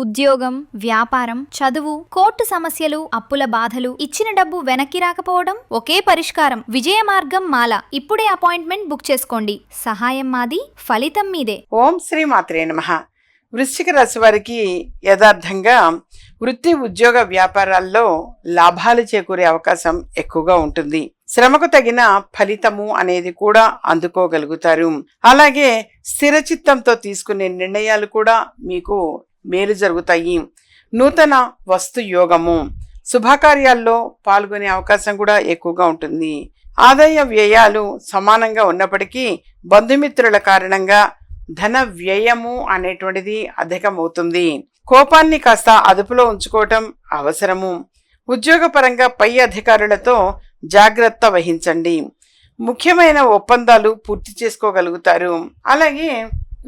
ఉద్యోగం, వ్యాపారం, చదువు, కోర్టు సమస్యలు, అప్పుల బాధలు, ఇచ్చిన డబ్బు వెనక్కి రాకపోవడం ఒకే పరిష్కారం. విజయ మార్గం మాల. ఇప్పుడే అపాయింట్మెంట్ బుక్ చేసుకోండి. సహాయం మాది, ఫలితం మీదే. ఓం శ్రీ మాత్రే నమః. వృశ్చిక రాశి వారికి యథార్థంగా వృత్తి, ఉద్యోగ, వ్యాపారాల్లో లాభాలు చేకూరే అవకాశం ఎక్కువగా ఉంటుంది. శ్రమకు తగిన ఫలితము అనేది కూడా అందుకోగలుగుతారు. అలాగే స్థిరచిత్తంతో తీసుకునే నిర్ణయాలు కూడా మీకు మేలు జరుగుతాయి. నూతన వస్తు యోగము, శుభకార్యాల్లో పాల్గొనే అవకాశం కూడా ఎక్కువగా ఉంటుంది. ఆదాయ వ్యయాలు సమానంగా ఉన్నప్పటికీ బంధుమిత్రుల కారణంగా ధన వ్యయము అనేటువంటిది అధికమవుతుంది. కోపాన్ని కాస్త అదుపులో ఉంచుకోవటం అవసరము. ఉద్యోగపరంగా పై అధికారులతో జాగ్రత్త వహించండి. ముఖ్యమైన ఒప్పందాలు పూర్తి చేసుకోగలుగుతారు. అలాగే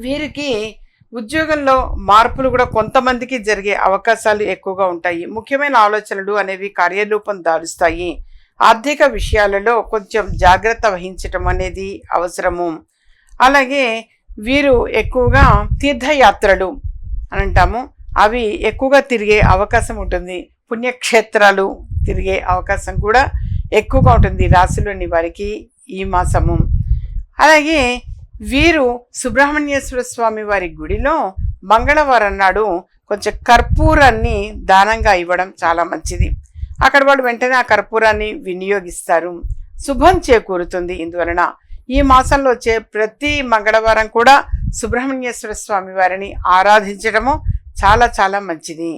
వీరికి ఉద్యోగంలో మార్పులు కూడా కొంతమందికి జరిగే అవకాశాలు ఎక్కువగా ఉంటాయి. ముఖ్యమైన ఆలోచనలు అనేవి కార్యరూపం దాలుస్తాయి. ఆర్థిక విషయాలలో కొంచెం జాగ్రత్త వహించటం అనేది అవసరము. అలాగే వీరు ఎక్కువగా తీర్థయాత్రలు అని అంటాము, అవి ఎక్కువగా తిరిగే అవకాశం ఉంటుంది. పుణ్యక్షేత్రాలు తిరిగే అవకాశం కూడా ఎక్కువగా ఉంటుంది రాశిలోని వారికి ఈ మాసము. అలాగే వీరు సుబ్రహ్మణ్యేశ్వర స్వామి వారి గుడిలో మంగళవారం నాడు కొంచెం కర్పూరాన్ని దానంగా ఇవ్వడం చాలా మంచిది. అక్కడ వాళ్ళు వెంటనే ఆ కర్పూరాన్ని వినియోగిస్తారు. శుభం చేకూరుతుంది. ఇందువలన ఈ మాసంలో వచ్చే ప్రతి మంగళవారం కూడా సుబ్రహ్మణ్యేశ్వర స్వామి వారిని ఆరాధించడము చాలా చాలా మంచిది.